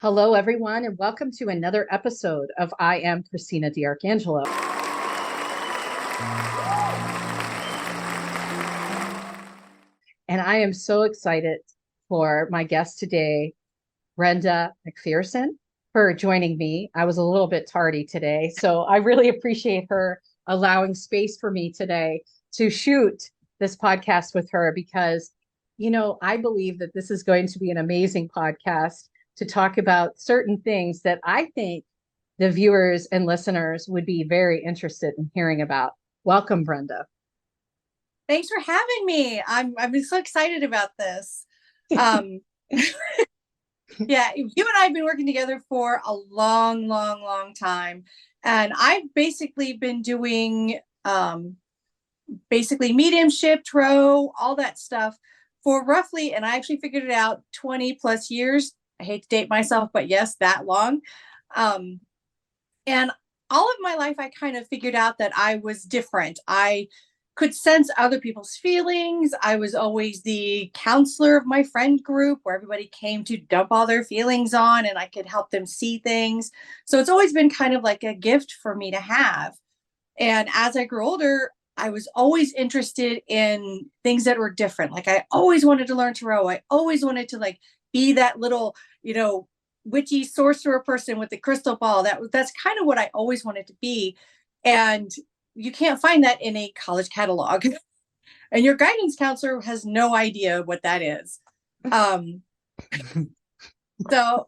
Hello, everyone, and welcome to another episode of I Am Christina DiArcangelo. And I am so excited for my guest today, Brenda McPherson, for joining me. I was a little bit tardy today, so I really appreciate her allowing space for me today to shoot this podcast with her because, I believe that this is going to be an amazing podcast to talk about certain things that I think the viewers and listeners would be very interested in hearing about. Welcome, Brenda. Thanks for having me. I'm so excited about this. Um, yeah, you and I have been working together for a long time, and I've basically been doing basically mediumship, tarot, all that stuff for roughly, and I actually figured it out, 20 plus years. I hate to date myself, but yes, that long. And all of my life, I kind of figured out that I was different. I could sense other people's feelings. I was always the counselor of my friend group where everybody came to dump all their feelings on and I could help them see things. So it's always been kind of like a gift for me to have. And as I grew older, I was always interested in things that were different. Like I always wanted to learn tarot. I always wanted to be that little, witchy sorcerer person with the crystal ball. That's kind of what I always wanted to be. And you can't find that in a college catalog. And your guidance counselor has no idea what that is. So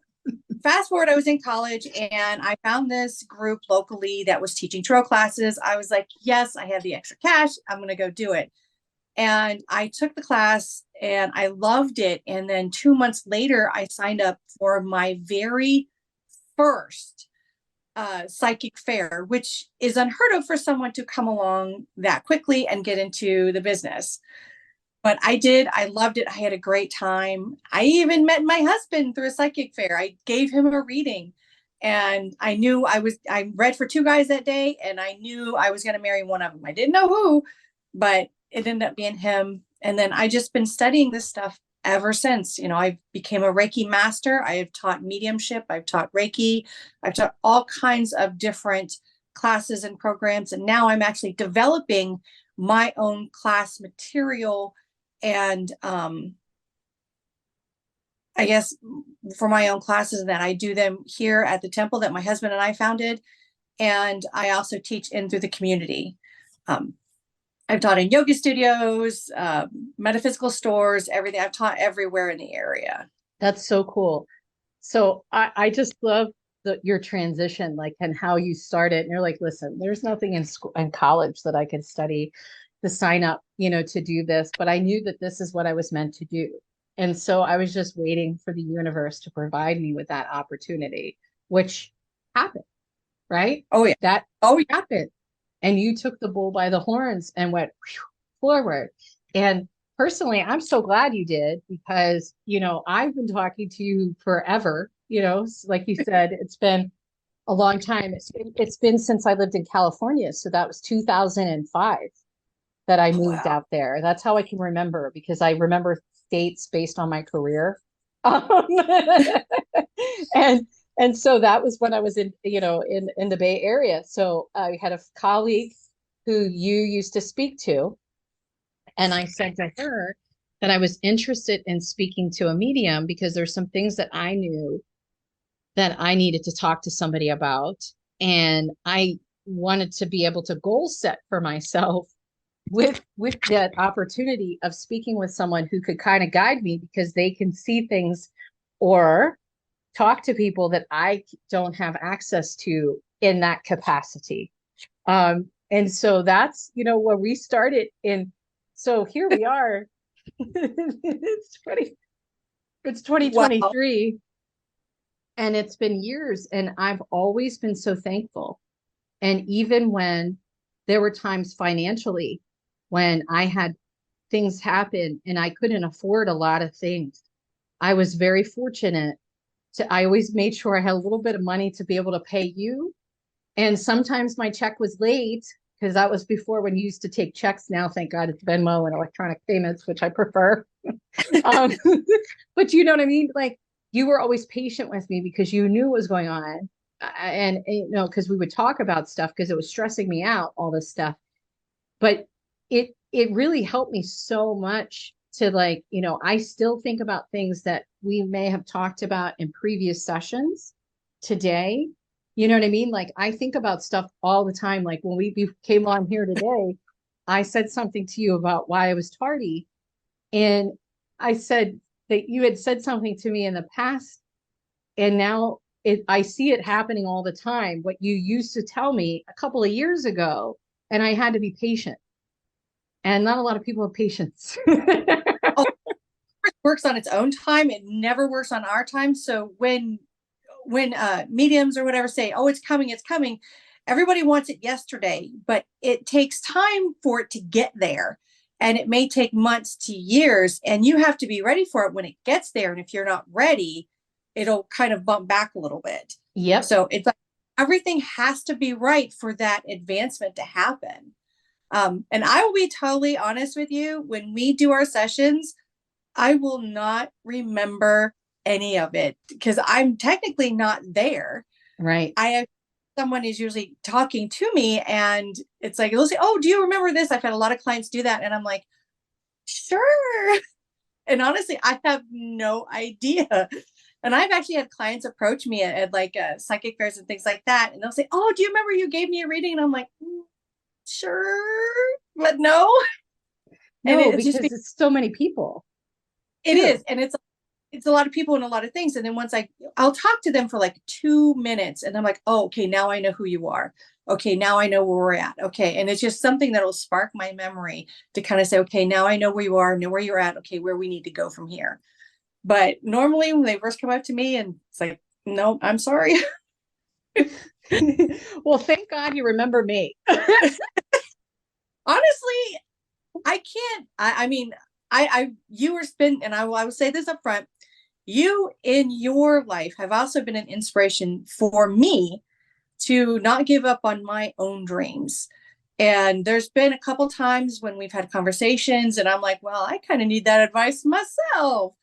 fast forward, I was in college and I found this group locally that was teaching tarot classes. I was like, yes, I have the extra cash. I'm going to go do it. And I took the class and I loved it. And then 2 months later, I signed up for my very first psychic fair, which is unheard of for someone to come along that quickly and get into the business. But I did. I loved it. I had a great time. I even met my husband through a psychic fair. I gave him a reading and I read for two guys that day and I knew I was going to marry one of them. I didn't know who, but it ended up being him. And then I just been studying this stuff ever since. I became a Reiki Master. I have taught mediumship. I've taught Reiki. I've taught all kinds of different classes and programs. And now I'm actually developing my own class material and I guess for my own classes that I do them here at the temple that my husband and I founded. And I also teach in through the community. I've taught in yoga studios, metaphysical stores, everything. I've taught everywhere in the area. That's so cool. So I just love your transition, and how you started. And you're like, listen, there's nothing in school and college that I could study to sign up, to do this. But I knew that this is what I was meant to do. And so I was just waiting for the universe to provide me with that opportunity, which happened, right? Oh, yeah. That Oh, yeah. happened. And you took the bull by the horns and went forward. And personally, I'm so glad you did because, I've been talking to you forever, like you said, it's been a long time. It's been since I lived in California. So that was 2005 that I moved Wow. out there. That's how I can remember because I remember dates based on my career. And and so that was when I was in the Bay Area. So I had a colleague who you used to speak to, and I said to her that I was interested in speaking to a medium because there's some things that I knew that I needed to talk to somebody about, and I wanted to be able to goal set for myself with that opportunity of speaking with someone who could kind of guide me because they can see things or talk to people that I don't have access to in that capacity. And so that's, where we started in. So here we are. It's 2023. Wow. And it's been years and I've always been so thankful. And even when there were times financially when I had things happen and I couldn't afford a lot of things, I was very fortunate I always made sure I had a little bit of money to be able to pay you. And sometimes my check was late because that was before when you used to take checks. Now, thank God, it's Venmo and electronic payments, which I prefer. um, but you know what I mean? you were always patient with me because you knew what was going on. And, you know, because we would talk about stuff because it was stressing me out, all this stuff. But it really helped me so much to, like, you know, I still think about things that we may have talked about in previous sessions today. You know what I mean? Like, I think about stuff all the time. Like when we came on here today, I said something to you about why I was tardy. And I said that you had said something to me in the past, and now I see it happening all the time. What you used to tell me a couple of years ago, and I had to be patient. And not a lot of people have patience. Oh, it works on its own time. It never works on our time. So when mediums or whatever say, oh, it's coming, everybody wants it yesterday, but it takes time for it to get there. And it may take months to years, and you have to be ready for it when it gets there. And if you're not ready, it'll kind of bump back a little bit. Yep. So it's like everything has to be right for that advancement to happen. And I will be totally honest with you, when we do our sessions, I will not remember any of it because I'm technically not there. Right. Someone is usually talking to me, and it's like, they'll say, oh, do you remember this? I've had a lot of clients do that. And I'm like, sure. And honestly, I have no idea. And I've actually had clients approach me at like psychic fairs and things like that. And they'll say, oh, do you remember you gave me a reading? And I'm like, sure, but no. And No, it's just, because it's so many people. it is. And it's a lot of people and a lot of things. And then once I'll talk to them for like 2 minutes, and I'm like, oh, okay, now I know who you are. Okay, now I know where we're at. Okay. And it's just something that'll spark my memory to kind of say, okay, now I know where you are, know where you're at. Okay, where we need to go from here. But normally when they first come up to me, and it's like, no, I'm sorry. Well, thank God you remember me. Honestly, I can't. I mean, you were spin, and I will say this up front. You in your life have also been an inspiration for me to not give up on my own dreams. And there's been a couple times when we've had conversations, and I'm like, well, I kind of need that advice myself.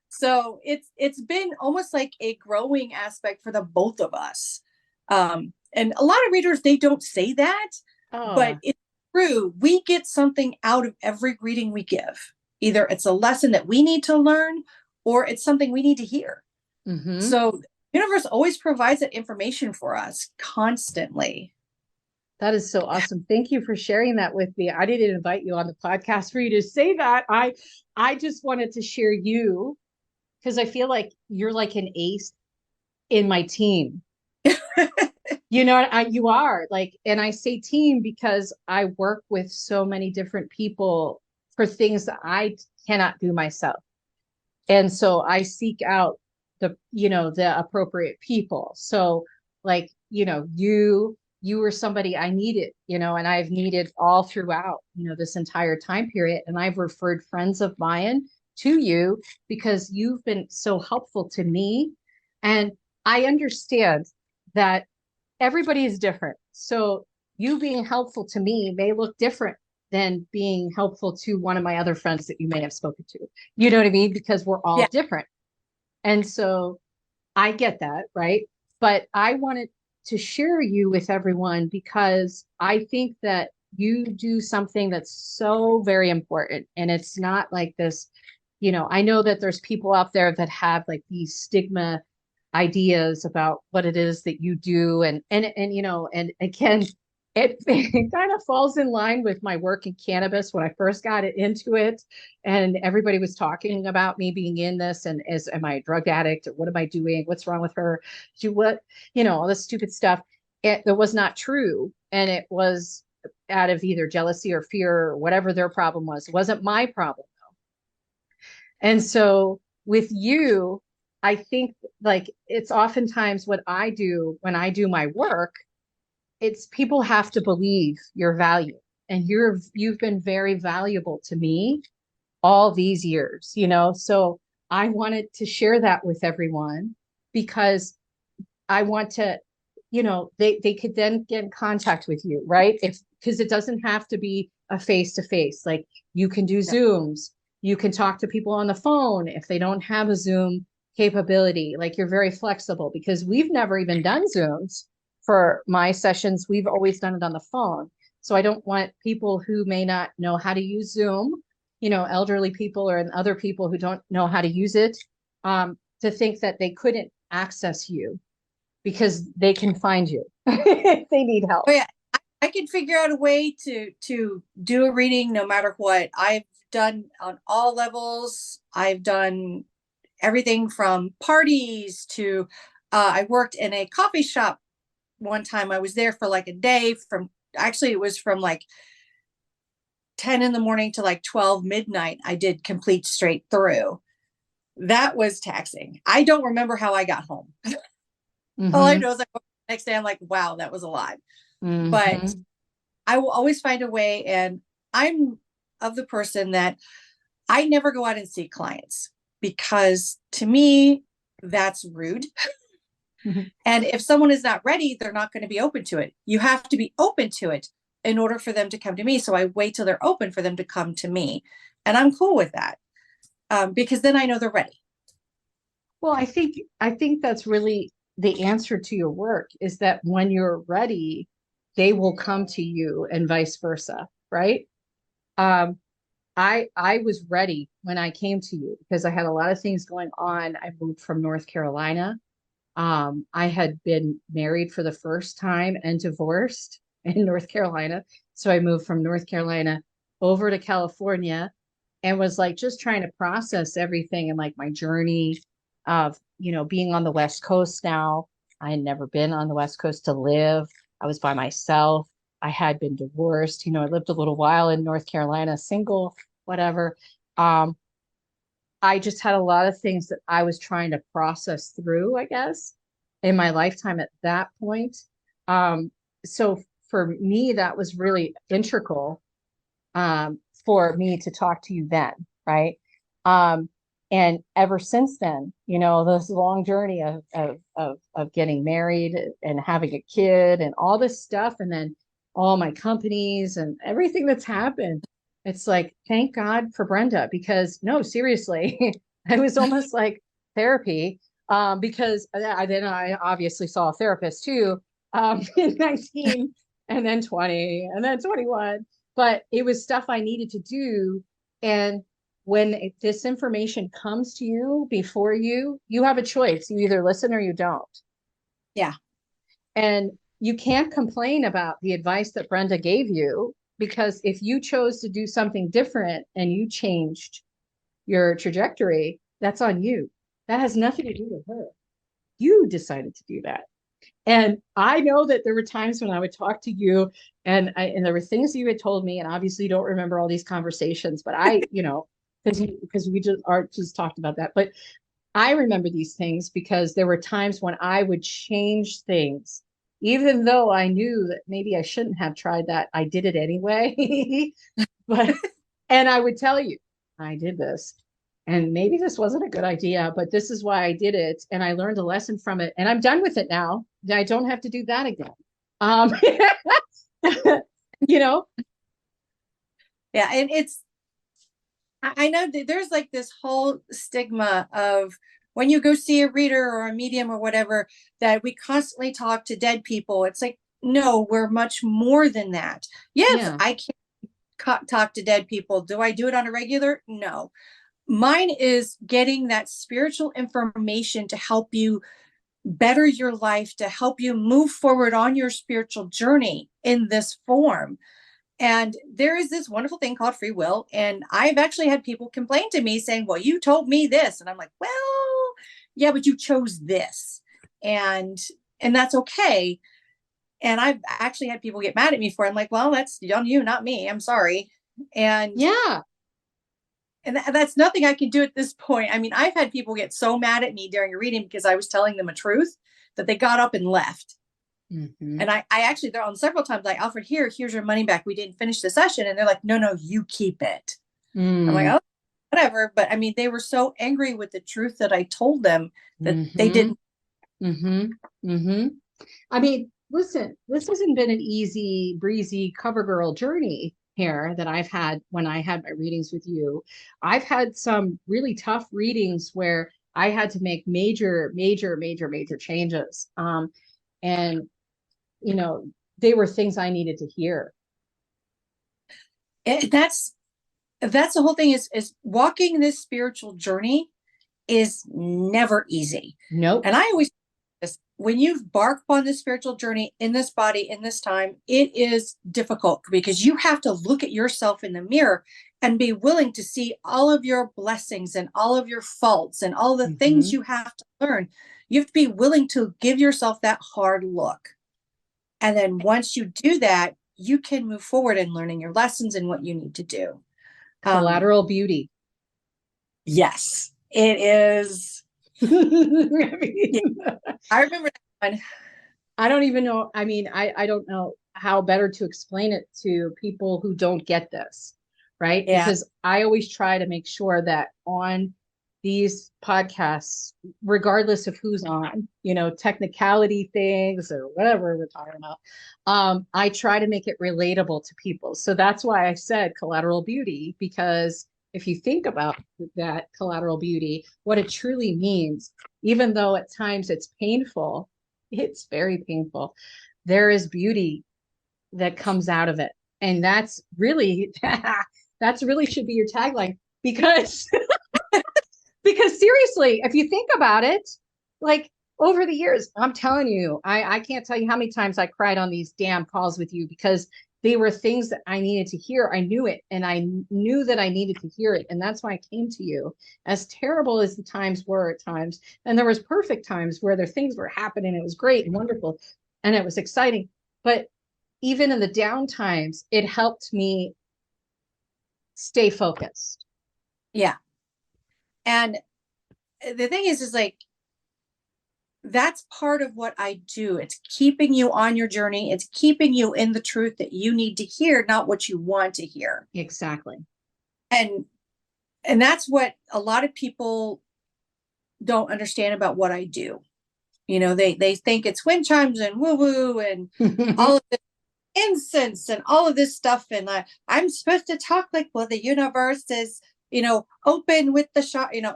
So it's been almost like a growing aspect for the both of us. And a lot of readers, they don't say that, but it's true. We get something out of every reading we give. Either it's a lesson that we need to learn, or it's something we need to hear. Mm-hmm. So the universe always provides that information for us constantly. That is so awesome. Thank you for sharing that with me. I didn't invite you on the podcast for you to say that. I just wanted to share you because I feel like you're like an ace in my team. You know, you are like, and I say team because I work with so many different people for things that I cannot do myself. And so I seek out the appropriate people. So like, you were somebody I needed, and I've needed all throughout, this entire time period. And I've referred friends of mine to you because you've been so helpful to me. And I understand that everybody is different. So you being helpful to me may look different than being helpful to one of my other friends that you may have spoken to. You know what I mean? Because we're all different. And so I get that, right? But I wanted to share you with everyone because I think that you do something that's so very important. And it's not like this, I know that there's people out there that have like these stigma ideas about what it is that you do. And again, it kind of falls in line with my work in cannabis when I first got into it. And everybody was talking about me being in this and am I a drug addict or what am I doing? What's wrong with her? All this stupid stuff. It was not true. And it was out of either jealousy or fear or whatever their problem was. It wasn't my problem though. And so with you, I think like it's oftentimes what I do when I do my work, it's people have to believe your value. And you've been very valuable to me all these years, So I wanted to share that with everyone because I want to, they could then get in contact with you, right? Because it doesn't have to be a face-to-face. Like you can do Zooms, you can talk to people on the phone. If they don't have a Zoom capability. Like you're very flexible because we've never even done Zooms for my sessions. We've always done it on the phone. So I don't want people who may not know how to use Zoom, you know, elderly people or other people who don't know how to use it, to think that they couldn't access you because they can find you if they need help. Oh yeah, I can figure out a way to do a reading no matter what. I've done on all levels. I've done everything from parties to I worked in a coffee shop one time. I was there for like a day from actually it was from like 10 in the morning to like 12 midnight. I did complete straight through. That was taxing. I don't remember how I got home. All I Mm-hmm. know is like the next day I'm like, wow, that was a lot. But Mm-hmm. I will always find a way. And I'm of the person that I never go out and see clients because to me, that's rude. Mm-hmm. And if someone is not ready, they're not going to be open to it. You have to be open to it in order for them to come to me. So I wait till they're open for them to come to me. And I'm cool with that because then I know they're ready. Well, I think that's really the answer to your work is that when you're ready, they will come to you and vice versa, right? Um, I was ready when I came to you because I had a lot of things going on. I moved from North Carolina. I had been married for the first time and divorced in North Carolina. So I moved from North Carolina over to California and was like just trying to process everything and like my journey of, you know, being on the West Coast now. I had never been on the West Coast to live. I was by myself. I had been divorced. You know, I lived a little while in North Carolina, single, whatever. Um, I just had a lot of things that I was trying to process through, I guess, in my lifetime at that point. So for me, that was really integral for me to talk to you then, right? Um, and ever since then, you know, this long journey of getting married and having a kid and all this stuff, and then all my companies and everything that's happened. It's like, thank God for Brenda, because no, seriously, it was almost like therapy. Because then I obviously saw a therapist too, in 19 and then 20 and then 21, but it was stuff I needed to do. And when this information comes to you before you have a choice. You either listen or you don't. Yeah. And you can't complain about the advice that Brenda gave you because if you chose to do something different and you changed your trajectory, that's on you. That has nothing to do with her. You decided to do that. And I know that there were times when I would talk to you and there were things you had told me, and obviously you don't remember all these conversations, but I, you know, because we just talked about that. But I remember these things because there were times when I would change things, even though I knew that maybe I shouldn't have tried that. I did it anyway. But and I would tell you, I did this. And maybe this wasn't a good idea, but this is why I did it. And I learned a lesson from it. And I'm done with it now. I don't have to do that again. Um, you know? Yeah. And I know that there's like this whole stigma of when you go see a reader or a medium or whatever, that we constantly talk to dead people. It's like, no, we're much more than that. Yes, Yeah. I can talk to dead people. Do I do it on a regular? No. Mine is getting that spiritual information to help you better your life, to help you move forward on your spiritual journey in this form. And there is this wonderful thing called free will. And I've actually had people complain to me saying, well, you told me this. And I'm like, well, yeah, but you chose this. And that's okay. And I've actually had people get mad at me for it. I'm like, well, that's on you, not me. I'm sorry. And Yeah. that's nothing I can do at this point. I mean, I've had people get so mad at me during a reading because I was telling them a truth that they got up and left. Mm-hmm. And I actually, they're on several times like, Alfred, here's your money back. We didn't finish the session. And they're like, no, you keep it. I'm like, Mm. oh, whatever. But I mean, they were so angry with the truth that I told them that they Mm-hmm. didn't. Mm-hmm. Mm-hmm. I mean, listen, this hasn't been an easy, breezy cover girl journey here that I've had when I had my readings with you. I've had some really tough readings where I had to make major, major, major, major changes. And, you know, they were things I needed to hear. That's the whole thing is walking this spiritual journey is never easy. Nope. And I always, when you embark on this spiritual journey in this body, in this time, it is difficult because you have to look at yourself in the mirror and be willing to see all of your blessings and all of your faults and all the things you have to learn. You have to be willing to give yourself that hard look. And then once you do that, you can move forward in learning your lessons and what you need to do. Collateral Beauty. Yes, it is. I remember that one. I don't even know. I mean, I don't know how better to explain it to people who don't get this, right? Yeah. Because I always try to make sure that on these podcasts, regardless of who's on, you know, technicality things or whatever we're talking about, I try to make it relatable to people. So that's why I said Collateral Beauty, because if you think about that Collateral Beauty, what it truly means, even though at times it's painful, it's very painful, there is beauty that comes out of it. And that's really, that's really should be your tagline, because because seriously, if you think about it, like over the years, I'm telling you, I can't tell you how many times I cried on these damn calls with you because they were things that I needed to hear. I knew it, and I knew that I needed to hear it. And that's why I came to you. As terrible as the times were at times, and there was perfect times where there things were happening. It was great and wonderful, and it was exciting. But even in the down times, it helped me stay focused. Yeah. And the thing is like, that's part of what I do. It's keeping you on your journey. It's keeping you in the truth that you need to hear, not what you want to hear. Exactly. And that's what a lot of people don't understand about what I do. You know, they think it's wind chimes and woo woo and all of this incense and all of this stuff. And I'm supposed to talk like, well, the universe is, you know, open with the shot. You know,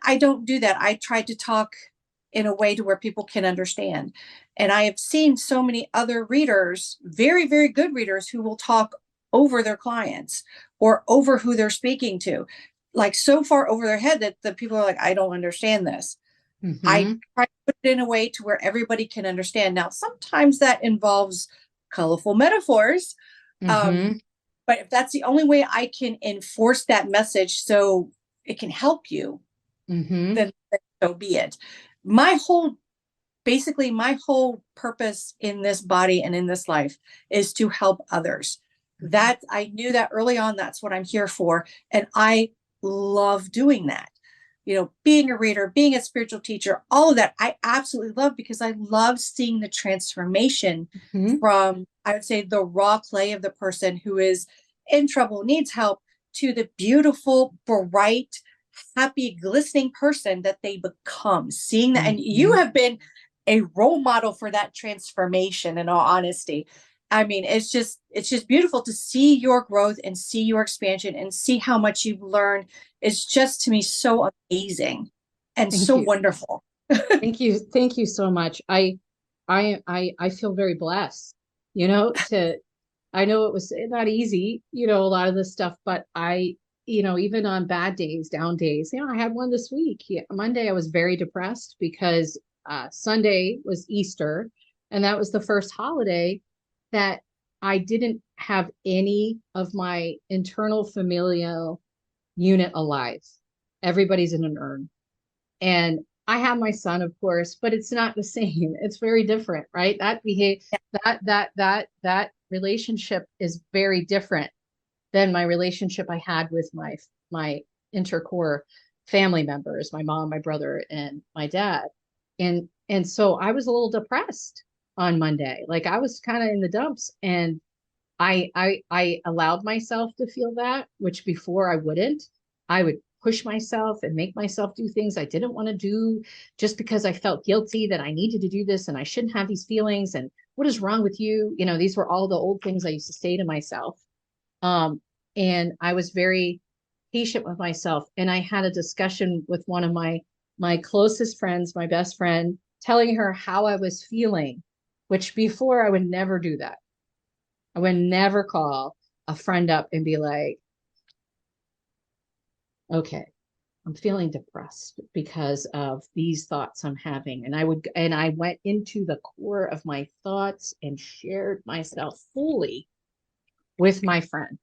I don't do that. I try to talk in a way to where people can understand. And I have seen so many other readers, very, very good readers, who will talk over their clients or over who they're speaking to, like so far over their head that the people are like, I don't understand this. I try to put it in a way to where everybody can understand. Now, sometimes that involves colorful metaphors. But if that's the only way I can enforce that message so it can help you, then so be it. Basically my whole purpose in this body and in this life is to help others. That I knew that early on, that's what I'm here for. And I love doing that. You know, being a reader, being a spiritual teacher, all of that, I absolutely love, because I love seeing the transformation from, I would say, the raw clay of the person who is in trouble, needs help, to the beautiful, bright, happy, glistening person that they become. Seeing that, and you have been a role model for that transformation, in all honesty. I mean, it's just beautiful to see your growth and see your expansion and see how much you've learned. It's just, to me, so amazing and so wonderful. Thank you. Thank you so much. I feel very blessed, you know, I know it was not easy, you know, a lot of this stuff, but you know, even on bad days, down days, you know, I had one this week. Monday, I was very depressed because Sunday was Easter, and that was the first holiday that I didn't have any of my internal familial unit alive. Everybody's in an urn. And I have my son, of course, but it's not the same. It's very different, right? That relationship is very different than my relationship I had with my intercore family members, my mom, my brother, and my dad. And so I was a little depressed on Monday. Like I was kind of in the dumps, and I allowed myself to feel that, which before I wouldn't. I would push myself and make myself do things I didn't want to do just because I felt guilty that I needed to do this and I shouldn't have these feelings. And what is wrong with you? You know, these were all the old things I used to say to myself. And I was very patient with myself. And I had a discussion with one of my my closest friends, my best friend, telling her how I was feeling, which before I would never do that. I would never call a friend up and be like, okay, I'm feeling depressed because of these thoughts I'm having. And I went into the core of my thoughts and shared myself fully with my friend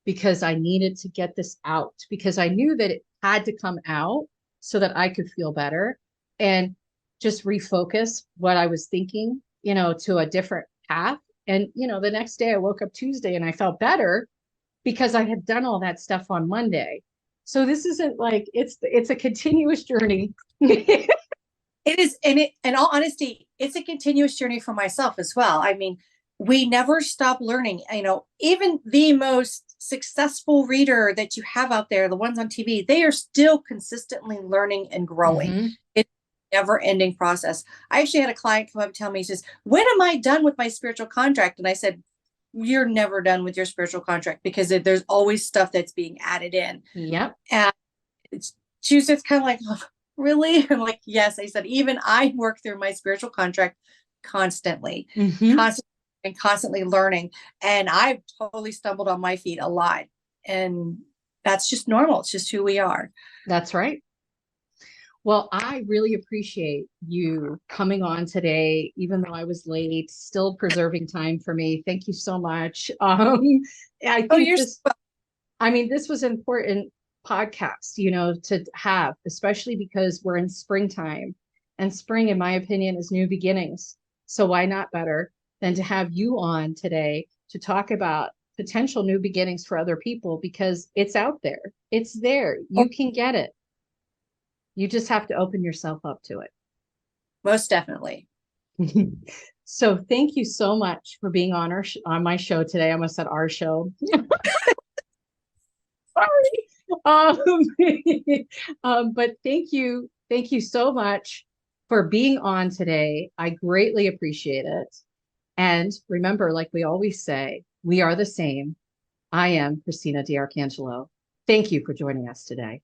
because I needed to get this out because I knew that it had to come out so that I could feel better and just refocus what I was thinking, to a different path. And, the next day I woke up Tuesday and I felt better because I had done all that stuff on Monday. So this isn't like it's a continuous journey. It is, and in all honesty, it's a continuous journey for myself as well. I mean, we never stop learning. Even the most successful reader that you have out there, the ones on TV, they are still consistently learning and growing. Mm-hmm. It's a never-ending process. I actually had a client come up and tell me, he says, "When am I done with my spiritual contract?" And I said, "You're never done with your spiritual contract because there's always stuff that's being added in." Yep. And she was just kind of like, "Oh, really?" I'm like, "Yes." I said, "Even I work through my spiritual contract constantly, Mm-hmm. constantly learning. And I've totally stumbled on my feet a lot. And that's just normal. It's just who we are." That's right. Well, I really appreciate you coming on today, even though I was late, still preserving time for me. Thank you so much. I Oh, think this was an important podcast, to have, especially because we're in springtime and spring, in my opinion, is new beginnings. So why not better than to have you on today to talk about potential new beginnings for other people because it's out there. It's there. You can get it. You just have to open yourself up to it. most definitely. So thank you so much for being on on my show today. I almost said our show. Sorry. But thank you so much for being on today. I greatly appreciate it. And remember, like we always say, we are the same. I am Christina DiArcangelo. Thank you for joining us today.